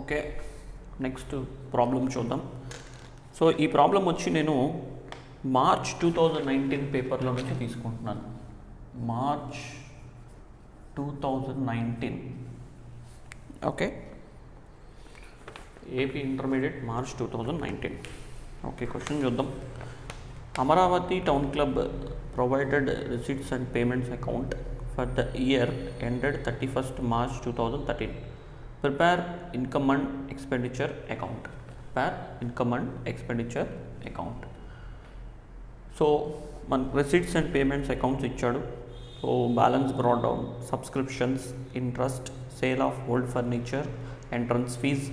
Okay, next problem చూద్దాం. So ఈ problem వచ్చి నేను మార్చ్ 2019 పేపర్లో నుంచి తీసుకుంటున్నాను. March 2019. Okay, AP intermediate March 2019. Okay, question చూద్దాం. Amaravati town club provided receipts and payments account for the year ended 31st March 2013. Prepare income and expenditure account. Prepare income and expenditure account. So మన receipts and payments accounts ఇచ్చాడు. So balance brought down, subscriptions, interest, sale of old furniture, entrance fees,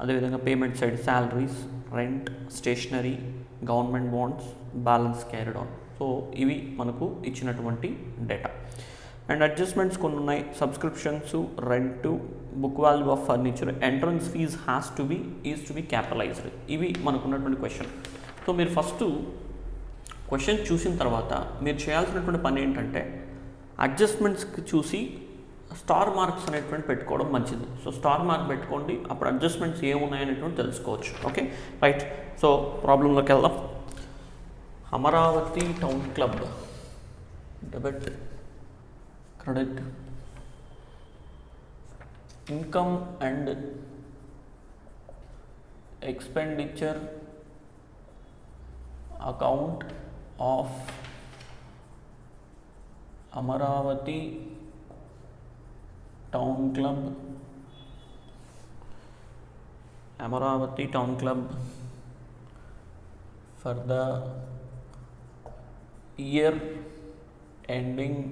అదేవిధంగా payment side salaries, rent, stationery, government bonds, balance carried on. So ఇవి మనకు ఇచ్చినటువంటి data. And adjustments కొన్ని ఉన్నాయి. Subscriptions, rent, book value of furniture, entrance fees is to be capitalised. ఇవి మనకున్నటువంటి question. So మీరు first question చూసిన తర్వాత మీరు చేయాల్సినటువంటి పని ఏంటంటే అడ్జస్ట్మెంట్స్కి చూసి స్టార్ మార్క్స్ అనేటువంటి పెట్టుకోవడం మంచిది. సో స్టార్ మార్క్ పెట్టుకోండి, అప్పుడు అడ్జస్ట్మెంట్స్ ఏమున్నాయనేటువంటి తెలుసుకోవచ్చు. Okay, right. సో ప్రాబ్లంలోకి వెళ్దాం. Amaravati town club debit, credit, income and expenditure account of Amaravati town club for the year ending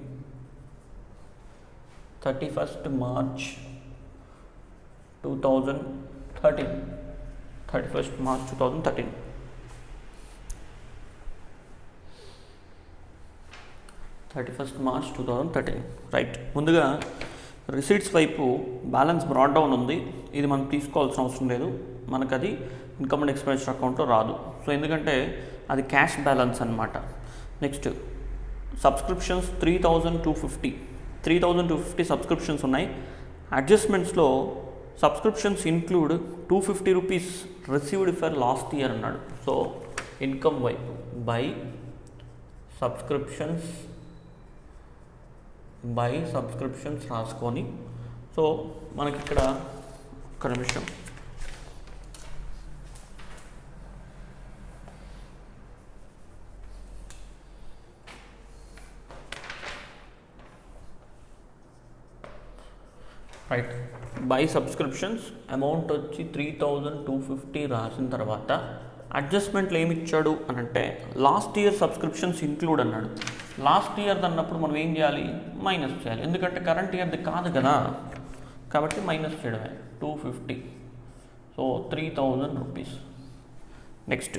31st March 2013. 31st March 2013. Right. ముందుగా రిసీట్స్ వైపు బ్యాలెన్స్ బ్రాట్ డౌన్ ఉంది. ఇది మనం తీసుకోవాల్సిన అవసరం లేదు, మనకు అది ఇన్కమ్ అండ్ ఎక్స్పెండిచర్ అకౌంట్లో రాదు. సో ఎందుకంటే అది క్యాష్ బ్యాలెన్స్ అనమాట. నెక్స్ట్ సబ్స్క్రిప్షన్స్ 3,250 సబ్స్క్రిప్షన్స్ ఉన్నాయి. అడ్జస్ట్మెంట్స్లో subscriptions include 250 rupees received for last year అన్నాడు. సో ఇన్కమ్ వైపు బై సబ్స్క్రిప్షన్స్ రాసుకొని, సో మనకి ఇక్కడ ఒక నిమిషం, రైట్. బై సబ్స్క్రిప్షన్స్ అమౌంట్ వచ్చి 3,250 రాసిన తర్వాత అడ్జస్ట్మెంట్లు ఏమి ఇచ్చాడు అని అంటే లాస్ట్ ఇయర్ సబ్స్క్రిప్షన్స్ ఇంక్లూడ్ అన్నాడు. లాస్ట్ ఇయర్ అన్నప్పుడు మనం ఏం చేయాలి? మైనస్ చేయాలి, ఎందుకంటే కరెంట్ ఇయర్ది కాదు కదా, కాబట్టి మైనస్ చేయడమే. 250, సో 3,000 రూపీస్. నెక్స్ట్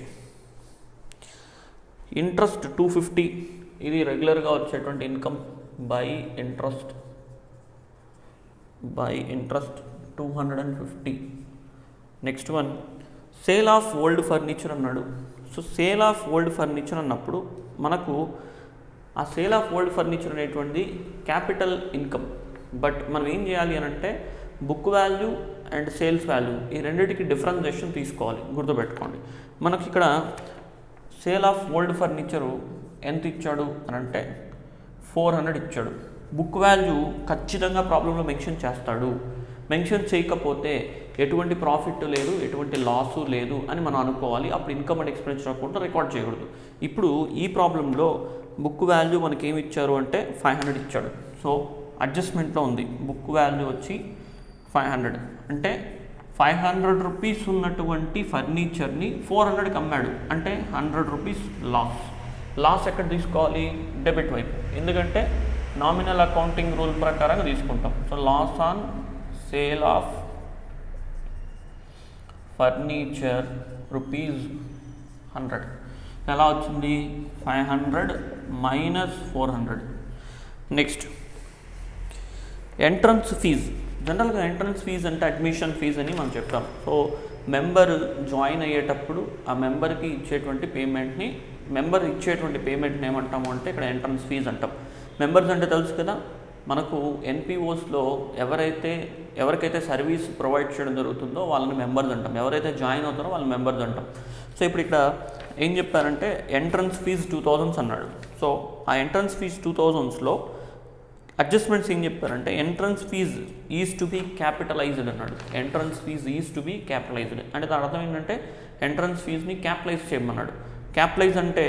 ఇంట్రెస్ట్ 250, ఇది రెగ్యులర్గా వచ్చేటువంటి income. By interest 250. Next one sale of old furniture అన్నాడు. So sale of old furniture అన్నప్పుడు మనకు ఆ సేల్ ఆఫ్ ఓల్డ్ ఫర్నిచర్ అనేటువంటిది క్యాపిటల్ ఇన్కమ్. బట్ మనం ఏం చేయాలి అని అంటే book value and sales value ఈ రెండింటికి డిఫరెన్షియేషన్ తీసుకోవాలి, గుర్తుపెట్టుకోండి. మనకి ఇక్కడ సేల్ ఆఫ్ ఓల్డ్ ఫర్నిచరు ఎంత ఇచ్చాడు అని అంటే 400 ఇచ్చాడు. బుక్ వాల్యూ ఖచ్చితంగా ప్రాబ్లంలో మెన్షన్ చేస్తాడు. మెన్షన్ చేయకపోతే ఎటువంటి ప్రాఫిట్ లేదు, ఎటువంటి లాసు లేదు అని మనం అనుకోవాలి. అప్పుడు income and expenditure account record చేయకూడదు. ఇప్పుడు ఈ ప్రాబ్లంలో బుక్ వాల్యూ మనకి ఏమి ఇచ్చారు అంటే 500 ఇచ్చాడు. సో అడ్జస్ట్మెంట్లో ఉంది బుక్ వాల్యూ వచ్చి 500, అంటే 500 రూపీస్ ఉన్నటువంటి ఫర్నిచర్ని 400కి అమ్మాడు, అంటే 100 రూపీస్ లాస్ ఎక్కడ తీసుకోవాలి? డెబిట్ వైపు, ఎందుకంటే నామినల్ అకౌంటింగ్ రూల్ ప్రకారంగా తీసుకుంటాం. So loss on sale of furniture ₹100 ఎలా వచ్చింది? 500 మైనస్ 400. Next entrance fee. జనరల్గా ఎంట్రన్స్ ఫీజ్ అంటే అడ్మిషన్ ఫీజ్ అని మనం చెప్తాం. సో మెంబర్ జాయిన్ అయ్యేటప్పుడు ఆ మెంబర్కి ఇచ్చేటువంటి పేమెంట్ని ఏమంటాము అంటే ఇక్కడ ఎంట్రన్స్ ఫీజ్ అంటాం. మెంబర్స్ అంటే తెలుసు కదా, మనకు ఎన్పిఓస్లో ఎవరికైతే సర్వీస్ ప్రొవైడ్ చేయడం జరుగుతుందో వాళ్ళని మెంబర్స్ అంటాం, ఎవరైతే జాయిన్ అవుతారో వాళ్ళని మెంబర్స్ అంటాం. సో ఇప్పుడు ఇక్కడ ఏం చెప్పారంటే ఎంట్రన్స్ ఫీజ్ 2000 అన్నాడు. సో ఆ ఎంట్రన్స్ ఫీజ్ 2000లో అడ్జస్ట్మెంట్స్ ఏం చెప్పారంటే entrance fees is to be capitalised అన్నాడు. Entrance fees is to be capitalised అంటే దాని అర్థం ఏంటంటే ఎంట్రన్స్ ఫీజ్ని క్యాపిటలైజ్ చేయమన్నాడు. క్యాపిటలైజ్ అంటే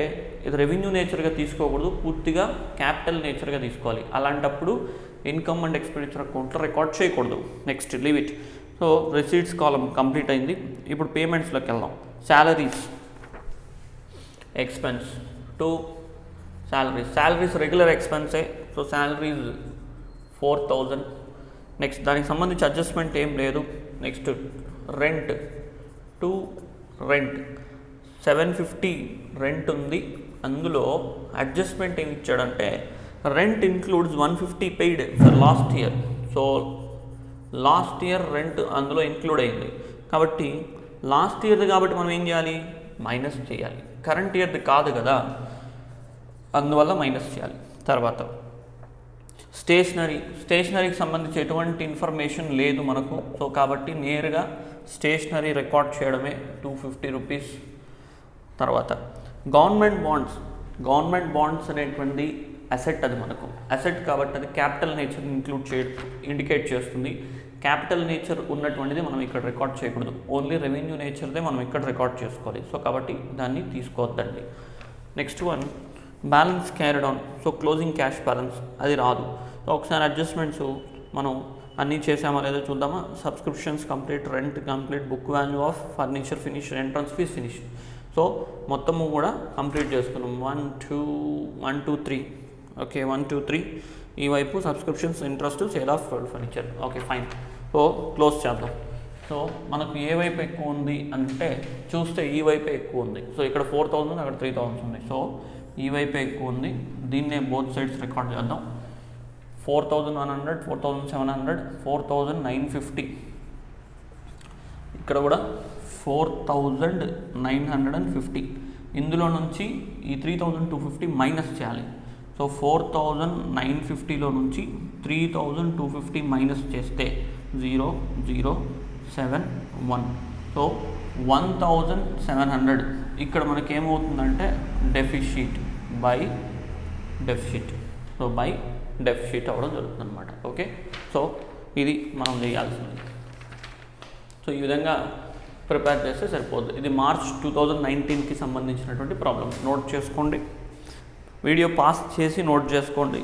ఇది రెవెన్యూ నేచర్గా తీసుకోకూడదు, పూర్తిగా క్యాపిటల్ నేచర్గా తీసుకోవాలి. అలాంటప్పుడు ఇన్కమ్ అండ్ ఎక్స్పెండిచర్ అకౌంట్లో రికార్డ్ చేయకూడదు. Next leave it. So receipts కాలం కంప్లీట్ అయింది. ఇప్పుడు పేమెంట్స్లోకి వెళ్దాం. Salaries expense to salaries regular ఎక్స్పెన్సే. So salaries 4000. నెక్స్ట్ దానికి సంబంధించి అడ్జస్ట్మెంట్ ఏం లేదు. నెక్స్ట్ రెంట్ 750 రెంట్ ఉంది. అందులో అడ్జస్ట్మెంట్ ఏమి ఇచ్చాడంటే rent includes 150 paid for last year. So last year rent అందులో ఇంక్లూడ్ అయింది కాబట్టి లాస్ట్ ఇయర్ది కాబట్టి మనం ఏం చేయాలి, మైనస్ చేయాలి. కరెంట్ ఇయర్ది కాదు కదా, అందువల్ల మైనస్ చేయాలి. తర్వాత స్టేషనరీకి సంబంధించి ఎటువంటి ఇన్ఫర్మేషన్ లేదు మనకు. సో కాబట్టి నేరుగా స్టేషనరీ రికార్డ్ చేయడమే 250 రూపీస్. తర్వాత గవర్నమెంట్ బాండ్స్ అనేటువంటి అసెట్, అది మనకు అసెట్ కాబట్టి అది క్యాపిటల్ నేచర్ ఇండికేట్ చేస్తుంది. క్యాపిటల్ నేచర్ ఉన్నటువంటిది మనం ఇక్కడ రికార్డ్ చేయకూడదు, ఓన్లీ రెవెన్యూ నేచర్దే మనం ఇక్కడ రికార్డ్ చేసుకోవాలి. సో కాబట్టి దాన్ని తీసుకోవద్దండి. Next one balance carried on. So closing cash balance అది రాదు. సో ఒకసారి అడ్జస్ట్మెంట్స్ మనం అన్నీ చేసామా లేదో చూద్దామా. Subscriptions complete, rent complete, book value of furniture finish, entrance fee finish. So మొత్తము కూడా కంప్లీట్ చేసుకున్నాం. 1 2 3 ఓకే 1 2 3. ఈ వైపు subscriptions, interest, sale of furniture. Okay fine. So close చేద్దాం. సో మనకు ఏ వైపు ఎక్కువ ఉంది అంటే చూస్తే ఈ వైపే ఎక్కువ ఉంది. సో ఇక్కడ 4000 అక్కడ 3000 ఉంది. సో ఈ వైపే ఎక్కువ ఉంది. దీన్నే బోత్ సైడ్స్ రికార్డ్ చేద్దాం. 4100, 4700, 4950. ఇక్కడ కూడా 4950. ఇందులో నుంచి ఈ 3250 మైనస్ చేయాలి. సో 4950లో నుంచి 3250 మైనస్ చేస్తే 0071. సో 1700. ఇక్కడ మనకేమవుతుందంటే deficit by deficit. So by deficit అవ్వడం జరుగుతుంది అనమాట. ఓకే, సో ఇది మనం చేయాల్సింది. సో ఈ విధంగా ప్రిపేర్ చేస్తే సరిపోద్ది. ఇది మార్చ్ 2019కి సంబంధించినటువంటి ప్రాబ్లం. నోట్ చేసుకోండి, వీడియో పాస్ చేసి నోట్ చేసుకోండి.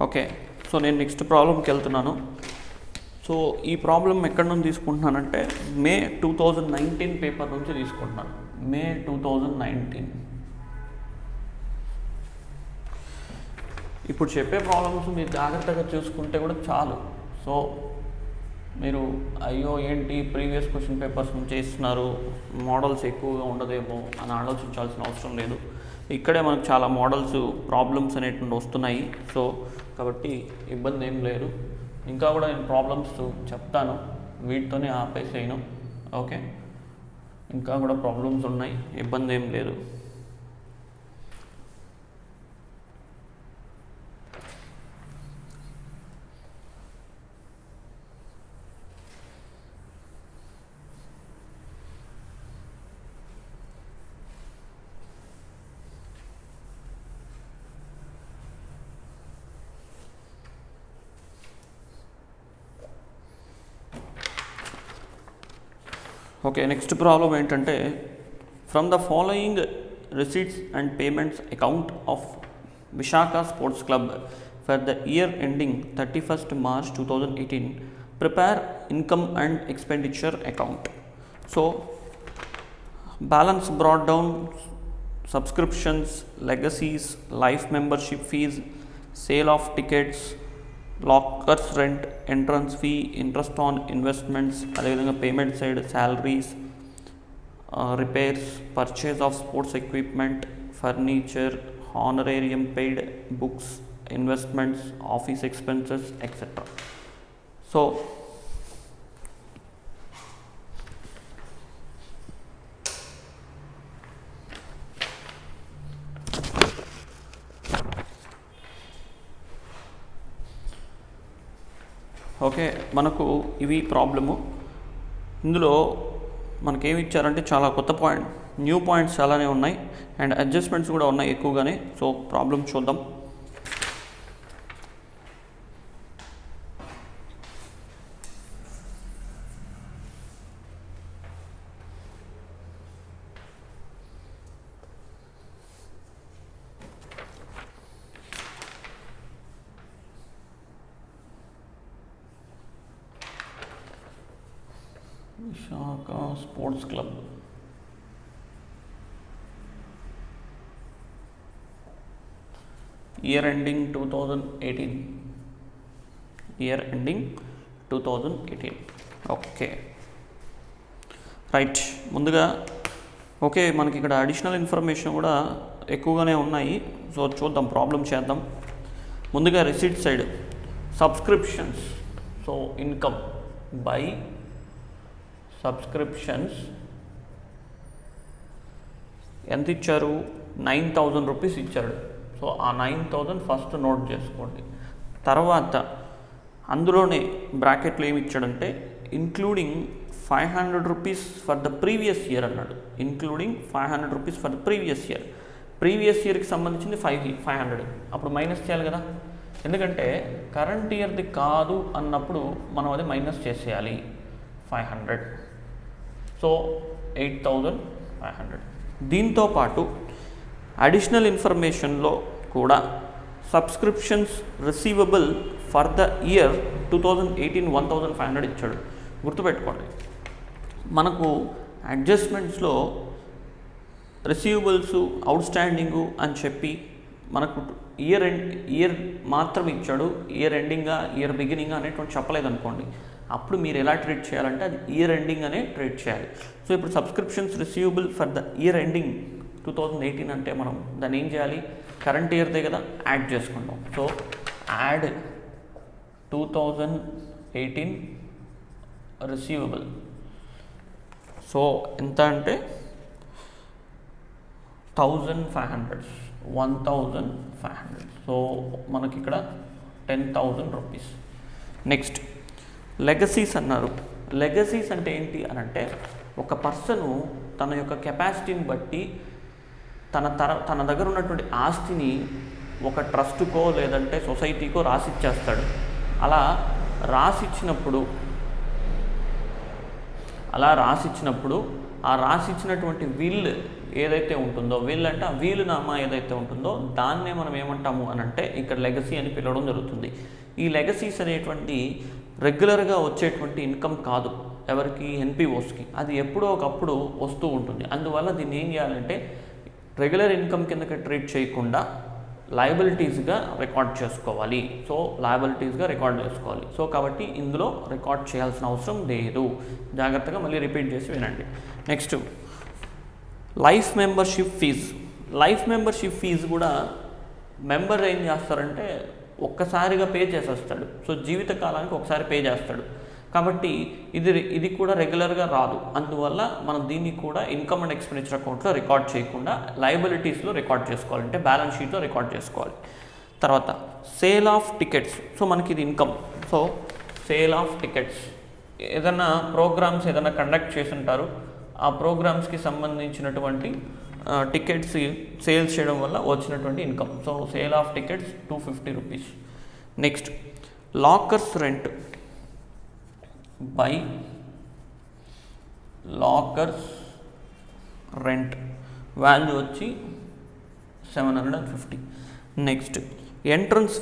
ఓకే, సో నేను నెక్స్ట్ ప్రాబ్లంకి వెళ్తున్నాను. సో ఈ ప్రాబ్లం ఎక్కడి నుంచి తీసుకుంటున్నానంటే మే 2019 పేపర్ నుంచి తీసుకుంటున్నాను. మే 2019. ఇప్పుడు చెప్పే ప్రాబ్లమ్స్ మీరు జాగ్రత్తగా చూసుకుంటే కూడా చాలు. సో మీరు అయ్యో ఏంటి ప్రీవియస్ క్వశ్చన్ పేపర్స్ నుంచి ఇస్తున్నారు, మోడల్స్ ఎక్కువగా ఉండదేమో అని ఆలోచించాల్సిన అవసరం లేదు. ఇక్కడే మనకు చాలా మోడల్స్ ప్రాబ్లమ్స్ అనేటువంటి వస్తున్నాయి. సో కాబట్టి ఇబ్బంది ఏం లేదు. ఇంకా కూడా నేను ప్రాబ్లమ్స్ చెప్తాను, వీటితోనే ఆపేసేయను. ఓకే, ఇంకా కూడా ప్రాబ్లమ్స్ ఉన్నాయి, ఇబ్బంది ఏం లేదు. ఓకే, నెక్స్ట్ ప్రాబ్లం ఏంటంటే from the following receipts and payments account of Vishaka Sports Club for the year ending 31st March 2018, prepare income and expenditure account. So balance brought down, subscriptions, legacies, life membership fees, sale of tickets, lockers rent, entrance fee, interest on investments, అదేవిధంగా payment side salaries, repairs, purchase of sports equipment, furniture, honorarium paid, books, investments, office expenses, etc. So okay, మనకు ఇవి problem. ఇందులో మనకేమి ఇచ్చారంటే చాలా కొత్త point, new points చాలానే ఉన్నాయి అండ్ అడ్జస్ట్మెంట్స్ కూడా ఉన్నాయి ఎక్కువగానే. సో ప్రాబ్లం చూద్దాం. Visakha sports club year ending 2018. Okay right. ముందుగా ఓకే, మనకి ఇక్కడ అడిషనల్ ఇన్ఫర్మేషన్ కూడా ఎక్కువగానే ఉన్నాయి. సో చూద్దాం, ప్రాబ్లం చేద్దాం. ముందుగా receipt side subscriptions. So income by subscriptions ఎంత ఇచ్చారు? 9,000 రూపీస్ ఇచ్చాడు. సో ఆ 9,000 ఫస్ట్ నోట్ చేసుకోండి. తర్వాత అందులోనే బ్రాకెట్లో ఏమి ఇచ్చాడంటే including 500 rupees for the previous year అన్నాడు. Including 500 rupees for the previous year. Previous ఇయర్కి సంబంధించింది 500, అప్పుడు మైనస్ చేయాలి కదా, ఎందుకంటే కరెంట్ ఇయర్ది కాదు అన్నప్పుడు మనం అది మైనస్ చేసేయాలి. 500, సో 8,500. దీంతో పాటు అడిషనల్ ఇన్ఫర్మేషన్లో కూడా subscriptions receivable for the year 2018 1,500 ఇచ్చాడు. గుర్తుపెట్టుకోండి, మనకు అడ్జస్ట్మెంట్స్లో రిసీవబుల్స్ అవుట్ స్టాండింగు అని చెప్పి మనకు ఇయర్ మాత్రం ఇచ్చాడు. ఇయర్ ఎండింగా ఇయర్ బిగినింగ్ అనేటువంటి చెప్పలేదు అనుకోండి, అప్పుడు మీరు ఎలా ట్రీట్ చేయాలంటే అది ఇయర్ ఎండింగ్ అనే ట్రీట్ చేయాలి. సో ఇప్పుడు subscriptions receivable for the year ending 2018 అంటే మనం దాన్ని ఏం చేయాలి? కరెంట్ ఇయర్దే కదా, యాడ్ చేసుకుంటాం. So add 2018 receivable. సో ఎంత అంటే 1,500. సో మనకి ఇక్కడ 10,000 రూపీస్. నెక్స్ట్ లెగసీస్ అన్నారు. లెగసీస్ అంటే ఏంటి అని అంటే ఒక పర్సను తన యొక్క కెపాసిటీని బట్టి తన దగ్గర ఉన్నటువంటి ఆస్తిని ఒక ట్రస్టుకో లేదంటే సొసైటీకో రాసిచ్చేస్తాడు. అలా రాసిచ్చినప్పుడు ఆ రాసిచ్చినటువంటి విల్ ఏదైతే ఉంటుందో, విల్ అంటే ఆ వీలునామా ఏదైతే ఉంటుందో దాన్నే మనం ఏమంటాము అని అంటే ఇక్కడ లెగసీ అని పిలవడం జరుగుతుంది. ఈ లెగసీస్ అనేటువంటి రెగ్యులర్గా వచ్చేటువంటి ఇన్కమ్ కాదు ఎవరికి, ఎన్పిఓస్కి. అది ఎప్పుడో ఒకప్పుడు వస్తూ ఉంటుంది. అందువల్ల దీన్ని ఏం చేయాలంటే రెగ్యులర్ ఇన్కమ్ కిందకి ట్రీట్ చేయకుండా లయబిలిటీస్గా రికార్డ్ చేసుకోవాలి. సో లయబిలిటీస్గా రికార్డ్ చేసుకోవాలి. సో కాబట్టి ఇందులో రికార్డ్ చేయాల్సిన అవసరం లేదు. జాగ్రత్తగా మళ్ళీ రిపీట్ చేసి వినండి. Next life membership fee. Life membership fee కూడా మెంబర్ ఏం చేస్తారంటే ఒక్కసారిగా పే చేసేస్తాడు. సో జీవితకాలానికి ఒకసారి పే చేస్తాడు. కాబట్టి ఇది కూడా రెగ్యులర్గా రాదు. అందువల్ల మనం దీన్ని కూడా ఇన్కమ్ అండ్ ఎక్స్పెండిచర్ అకౌంట్లో రికార్డ్ చేయకుండా లయబిలిటీస్లో రికార్డ్ చేసుకోవాలంటే బ్యాలెన్స్ షీట్లో రికార్డ్ చేసుకోవాలి. తర్వాత సేల్ ఆఫ్ టికెట్స్. సో మనకి ఇది income. So sale of tickets, ఏదైనా ప్రోగ్రామ్స్ ఏదైనా కండక్ట్ చేసి ఉంటారు, ఆ ప్రోగ్రామ్స్కి సంబంధించినటువంటి టికెట్స్ సేల్స్ చేయడం వల్ల వచ్చినటువంటి income. So sale of tickets 250 rupees. Next lockers rent by lockers rent value వచ్చి 750. నెక్స్ట్ ఎంట్రన్స్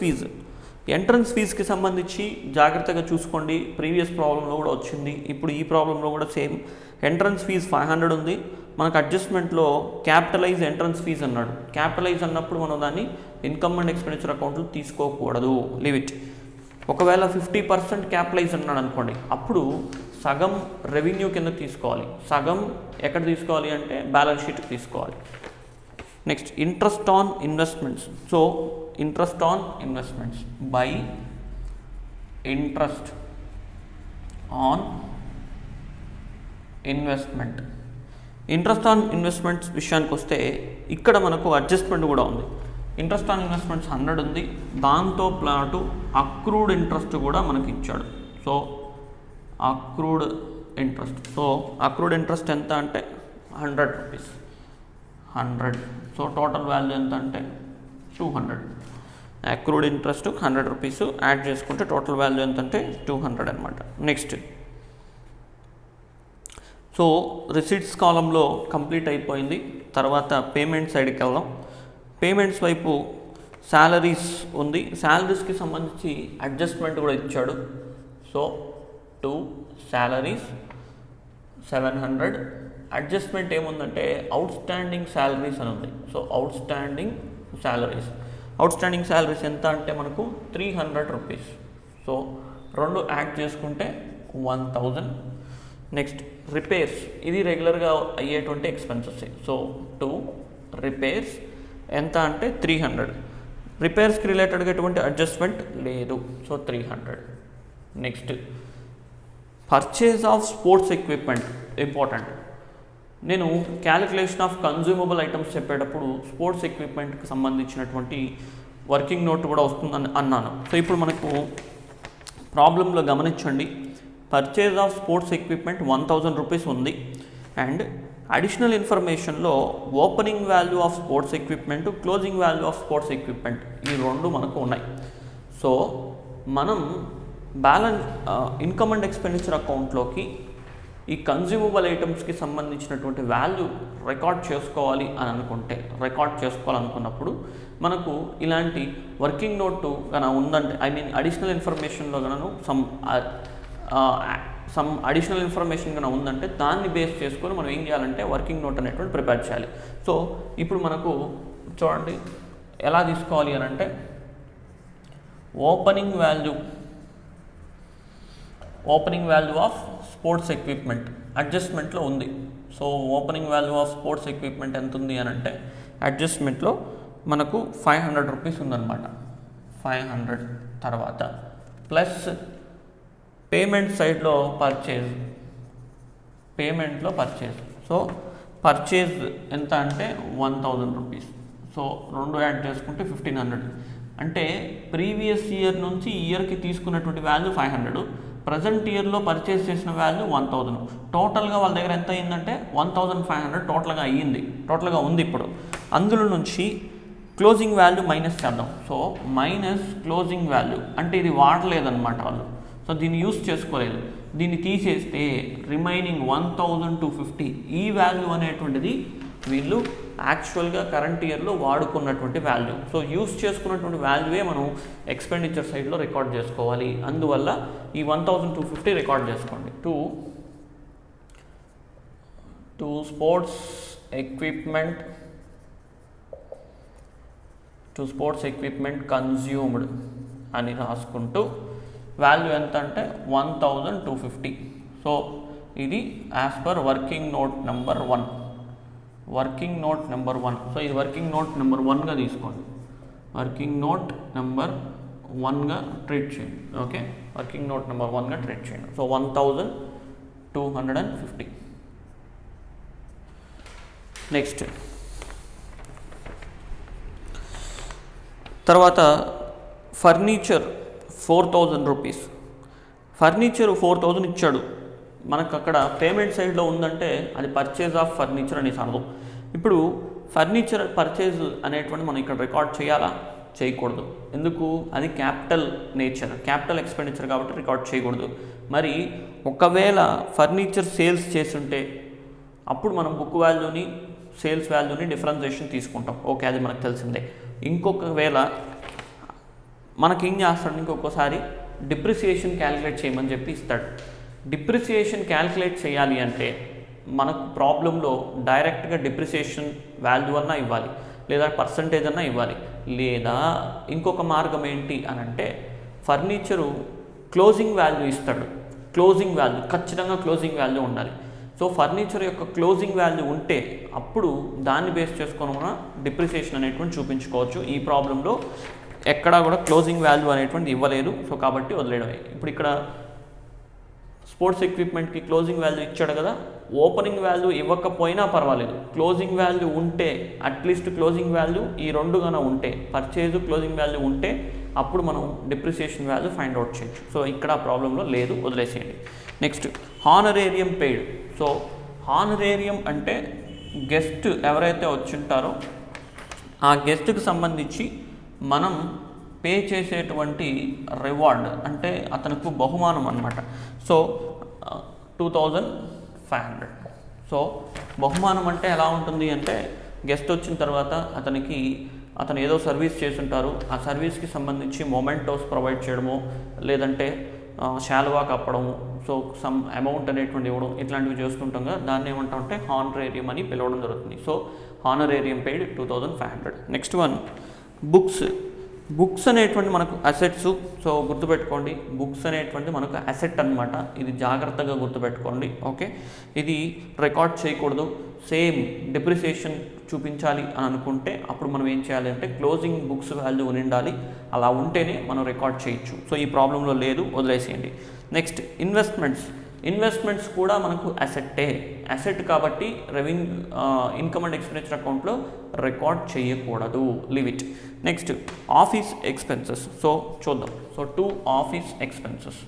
ఫీజుకి సంబంధించి జాగ్రత్తగా చూసుకోండి. ప్రీవియస్ ప్రాబ్లంలో కూడా వచ్చింది, ఇప్పుడు ఈ ప్రాబ్లంలో కూడా సేమ్. ఎంట్రన్స్ ఫీజు 500 ఉంది. మనకు అడ్జస్ట్మెంట్లో క్యాపిటలైజ్ ఎంట్రన్స్ ఫీజు అన్నాడు. క్యాపిటలైజ్ అన్నప్పుడు మనం దాన్ని ఇన్కమ్ అండ్ ఎక్స్పెండిచర్ అకౌంట్లో తీసుకోకూడదు, లీవ్ ఇట్. ఒకవేళ 50% క్యాపిటలైజ్ అన్నాడు అనుకోండి, అప్పుడు సగం రెవెన్యూ కింద తీసుకోవాలి, సగం ఎక్కడ తీసుకోవాలి అంటే బ్యాలెన్స్ షీట్కి తీసుకోవాలి. Next interest on investments. So interest on investments by interest on investment. Interest on investments విషయానికి వస్తే ఇక్కడ మనకు అడ్జస్ట్మెంట్ కూడా ఉంది. ఇంట్రెస్ట్ ఆన్ ఇన్వెస్ట్మెంట్స్ 100 ఉంది, దాంతో పాటు అక్రూడ్ ఇంట్రెస్ట్ కూడా మనకి ఇచ్చాడు. సో అక్రూడ్ ఇంట్రెస్ట్ ఎంత అంటే 100 రూపీస్, 100. సో టోటల్ వాల్యూ ఎంత అంటే 200. అక్రూడ్ ఇంట్రెస్ట్ 100 రూపీస్ యాడ్ చేసుకుంటే టోటల్ వాల్యూ ఎంత అంటే 200 అనమాట. నెక్స్ట్ సో రిసీట్స్ కాలంలో కంప్లీట్ అయిపోయింది. తర్వాత పేమెంట్ సైడ్కి వెళ్దాం. పేమెంట్స్ వైపు శాలరీస్ ఉంది. శాలరీస్కి సంబంధించి అడ్జస్ట్మెంట్ కూడా ఇచ్చాడు. So 2 salaries 700. అడ్జస్ట్మెంట్ ఏముందంటే అవుట్ స్టాండింగ్ శాలరీస్ అని ఉంది. సో అవుట్ స్టాండింగ్ శాలరీస్ ఎంత అంటే మనకు 300 రూపీస్. సో 2 యాడ్ చేసుకుంటే 1000. నెక్స్ట్ రిపేర్స్, ఇది రెగ్యులర్గా అయ్యేటువంటి ఎక్స్పెన్సెస్. సో 2 రిపేర్స్ ఎంత అంటే 300. రిపేర్స్కి రిలేటెడ్గా ఎటువంటి అడ్జస్ట్మెంట్ లేదు. So 300. Next purchase of sports equipment important. నేను క్యాలిక్యులేషన్ ఆఫ్ కన్జ్యూమబుల్ ఐటమ్స్ చెప్పేటప్పుడు స్పోర్ట్స్ ఎక్విప్మెంట్కి సంబంధించినటువంటి వర్కింగ్ నోట్ కూడా వస్తుందని అన్నాను. సో ఇప్పుడు మనకు ప్రాబ్లంలో గమనించండి, purchase of sports equipment 1000 rupees ఉంది. అండ్ అడిషనల్ ఇన్ఫర్మేషన్లో opening value of sports equipment, closing value of sports equipment ఈ 2 మనకు ఉన్నాయి. సో మనం ఇన్కమ్ అండ్ ఎక్స్పెండిచర్ అకౌంట్లోకి ఈ కన్జ్యూమబుల్ ఐటమ్స్కి సంబంధించినటువంటి వాల్యూ రికార్డ్ చేసుకోవాలనుకున్నప్పుడు మనకు ఇలాంటి వర్కింగ్ నోటు కనుక ఉందంటే, అడిషనల్ ఇన్ఫర్మేషన్లో కనుక సమ్ అడిషనల్ ఇన్ఫర్మేషన్ కనుక ఉందంటే దాన్ని బేస్ చేసుకొని మనం ఏం చేయాలంటే వర్కింగ్ నోట్ అనేటువంటి ప్రిపేర్ చేయాలి. సో ఇప్పుడు మనకు చూడండి ఎలా తీసుకోవాలి అని అంటే, opening value of sports equipment అడ్జస్ట్మెంట్లో ఉంది. So opening value of sports equipment ఎంత ఉంది అని అంటే అడ్జస్ట్మెంట్లో మనకు 500 రూపీస్ ఉందన్నమాట. 500 తర్వాత ప్లస్ పేమెంట్ సైడ్లో పర్చేజ్. సో పర్చేజ్ ఎంత అంటే 1000 రూపీస్. సో 2 యాడ్ చేసుకుంటే 1500. అంటే ప్రీవియస్ ఇయర్ నుంచి ఈ ఇయర్కి తీసుకున్నటువంటి వాల్యూ 500, ప్రజెంట్ ఇయర్లో పర్చేస్ చేసిన వాల్యూ 1000. టోటల్గా వాళ్ళ దగ్గర ఎంత అయ్యిందంటే 1500 టోటల్గా ఉంది. ఇప్పుడు అందులో నుంచి క్లోజింగ్ వాల్యూ మైనస్ చేద్దాం. సో మైనస్ క్లోజింగ్ వాల్యూ అంటే ఇది వాడలేదన్నమాట వాళ్ళు, సో దీన్ని యూస్ చేసుకోలేదు. దీన్ని తీసేస్తే రిమైనింగ్ 1250 ఈ వాల్యూ అనేటువంటిది వీళ్ళు యాక్చువల్గా కరెంట్ ఇయర్లో వాడుకున్నటువంటి వాల్యూ. సో యూస్ చేసుకున్నటువంటి వాల్యూవే మనం ఎక్స్పెండిచర్ సైడ్లో రికార్డ్ చేసుకోవాలి. అందువల్ల ఈ 1250 రికార్డ్ చేసుకోండి. టు స్పోర్ట్స్ ఎక్విప్మెంట్ కన్జ్యూమ్డ్ అని రాసుకుంటూ వాల్యూ ఎంత అంటే 1250. సో ఇది as per working note number 1. So ఇది వర్కింగ్ నోట్ నెంబర్ 1గా తీసుకోండి. వర్కింగ్ నోట్ నెంబర్ 1గా ట్రీట్ చేయండి. ఓకే, వర్కింగ్ నోట్ నెంబర్ 1గా ట్రీట్ చేయండి. సో 1250. నెక్స్ట్ తర్వాత ఫర్నిచర్ 4000 రూపీస్. ఫర్నిచర్ 4000 ఇచ్చాడు మనకు. అక్కడ పేమెంట్ సైడ్లో ఉందంటే అది పర్చేజ్ ఆఫ్ ఫర్నిచర్ అనేసి అర్థం. ఇప్పుడు ఫర్నిచర్ పర్చేజ్ అనేటువంటి మనం ఇక్కడ రికార్డ్ చేయాలా? చేయకూడదు. ఎందుకు? అది క్యాపిటల్ ఎక్స్పెండిచర్ కాబట్టి రికార్డ్ చేయకూడదు. మరి ఒకవేళ ఫర్నిచర్ సేల్స్ చేస్తుంటే అప్పుడు మనం బుక్ వాల్యూని సేల్స్ వాల్యూని డిఫరెన్షియేషన్ తీసుకుంటాం. ఓకే, అది మనకు తెలిసిందే. ఇంకొకవేళ మనకి ఏం చేస్తాడు, ఇంకొకసారి డిప్రిసియేషన్ క్యాలిక్యులేట్ చేయమని చెప్పి ఇస్తాడు. డిప్రిసియేషన్ క్యాలిక్యులేట్ చేయాలి అంటే మనకు ప్రాబ్లంలో డైరెక్ట్గా డిప్రిసియేషన్ వాల్యూ అన్నా ఇవ్వాలి, లేదా పర్సంటేజ్ అన్నా ఇవ్వాలి, లేదా ఇంకొక మార్గం ఏంటి అని అంటే ఫర్నిచరు క్లోజింగ్ వాల్యూ ఇస్తాడు. క్లోజింగ్ వాల్యూ ఖచ్చితంగా క్లోజింగ్ వాల్యూ ఉండాలి. సో ఫర్నిచర్ యొక్క క్లోజింగ్ వాల్యూ ఉంటే అప్పుడు దాన్ని బేస్ చేసుకొని మనం డిప్రిసియేషన్ అనేటువంటి చూపించుకోవచ్చు. ఈ ప్రాబ్లంలో ఎక్కడా కూడా క్లోజింగ్ వాల్యూ అనేటువంటి ఇవ్వలేదు. సో కాబట్టి వదిలేయడమే. ఇప్పుడు ఇక్కడ స్పోర్ట్స్ ఎక్విప్మెంట్కి క్లోజింగ్ వాల్యూ ఇచ్చాడు కదా, ఓపెనింగ్ వాల్యూ ఇవ్వకపోయినా పర్వాలేదు, క్లోజింగ్ వాల్యూ ఉంటే అట్లీస్ట్ క్లోజింగ్ వాల్యూ ఈ రెండు గాన ఉంటే, పర్చేజ్ క్లోజింగ్ వాల్యూ ఉంటే అప్పుడు మనం డిప్రిసియేషన్ వాల్యూ ఫైండ్ అవుట్ చేయొచ్చు. సో ఇక్కడ ప్రాబ్లంలో లేదు, వదిలేసేయండి. Next హానరేరియం paid. సో హానరేరియం అంటే గెస్ట్ ఎవరైతే వచ్చింటారో ఆ గెస్ట్కి సంబంధించి మనం పే చేసేటువంటి రివార్డ్ అంటే అతనికి బహుమానం అన్నమాట. సో 2500. సో బహుమానం అంటే ఎలా ఉంటుంది అంటే గెస్ట్ వచ్చిన తర్వాత అతను ఏదో సర్వీస్ చేస్తుంటారు, ఆ సర్వీస్కి సంబంధించి మొమెంటోస్ ప్రొవైడ్ చేయడము, లేదంటే శాలువా కప్పడము, సో సమ్ అమౌంట్ అనేటువంటి ఇవ్వడం, ఇట్లాంటివి చేస్తుంటాం కదా, దాన్ని ఏమంటామంటే హానరేరియం అని పిలవడం జరుగుతుంది. So హానరేరియం paid 2500. Next one books అనేటువంటి మనకు అసెట్స్. సో గుర్తుపెట్టుకోండి, బుక్స్ అనేటువంటి మనకు అసెట్ అనమాట. ఇది జాగ్రత్తగా గుర్తుపెట్టుకోండి. ఓకే, ఇది రికార్డ్ చేయకూడదు. సేమ్ డిప్రిసియేషన్ చూపించాలి అని అనుకుంటే అప్పుడు మనం ఏం చేయాలి అంటే క్లోజింగ్ బుక్స్ వాల్యూ ఉండాలి, అలా ఉంటేనే మనం రికార్డ్ చేయొచ్చు. సో ఈ ప్రాబ్లంలో లేదు, వదిలేసేయండి. నెక్స్ట్ ఇన్వెస్ట్మెంట్స్ కూడా మనకు అసెట్ కాబట్టి ఇన్కమ్ అండ్ ఎక్స్పెండిచర్ అకౌంట్లో రికార్డ్ చేయకూడదు, leave it. Next office expenses. So చూద్దాం. So 2 office expenses.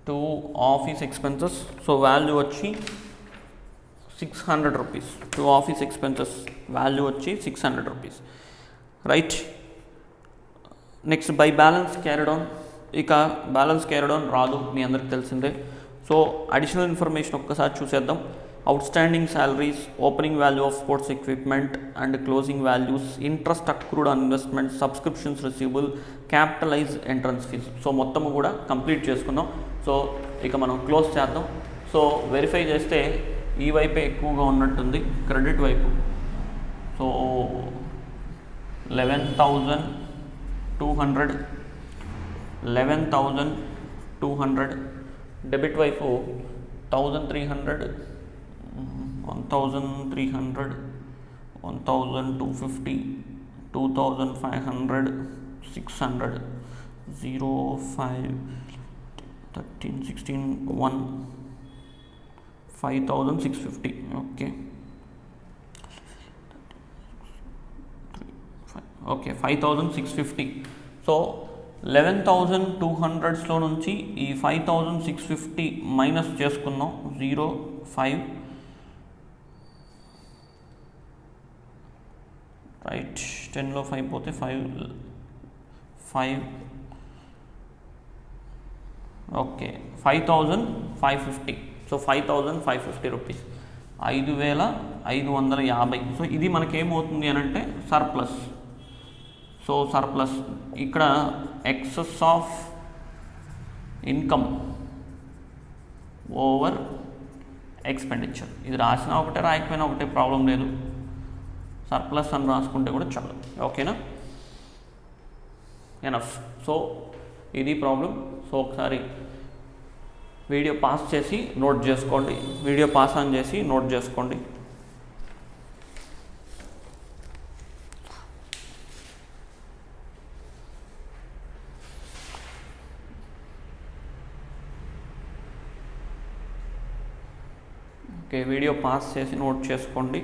2 office expenses. So value వచ్చి 600 రూపీస్. 2 ఆఫీస్ ఎక్స్పెన్సెస్ వాల్యూ వచ్చి 600 rupees, right. Next by balance carried on. ఇక balance carried on రాదు, మీ అందరికి తెలిసిందే. సో అడిషనల్ ఇన్ఫర్మేషన్ ఒక్కసారి చూసేద్దాం. Outstanding salaries, opening value of sports equipment and closing values, interest accrued on investment, subscriptions receivable, capitalize entrance fee. So మొత్తము కూడా complete చేసుకుందాం. సో ఇక మనం క్లోజ్ చేద్దాం. సో వెరిఫై చేస్తే ఈ వైపే ఎక్కువగా ఉన్నట్టుంది, క్రెడిట్ వైపు. సో 11,200, డెబిట్ వైపు 1,300, 1,300, 1,250, 2,500, 600, 0, 5, 13, 16, 1, 5,650. ఓకే, 5,650. సో 11,200లో నుంచి ఈ 5,650 మైనస్ చేసుకుందాం. 0, 5, రైట్. 10లో 5 పోతే 5. ఓకే, 5,550. So 5,550 rupees, 5,550. సో ఇది మనకేమవుతుంది అని అంటే సర్ప్లస్. సో సర్ప్లస్ ఇక్కడ excess of income over expenditure. ఇది రాసినా ఒకటే, రాయకపోయినా ఒకటే, ప్రాబ్లం లేదు. సర్ప్లస్ అని రాసుకుంటే కూడా చాలు. ఓకేనా, ఎనఫ్. సో ఇది ప్రాబ్లం. సో ఒకసారి వీడియో పాస్ చేసి నోట్ చేసుకోండి, వీడియో పాస్ ఆన్ చేసి నోట్ చేసుకోండి. ఓకే, వీడియో పాస్ చేసి నోట్ చేసుకోండి.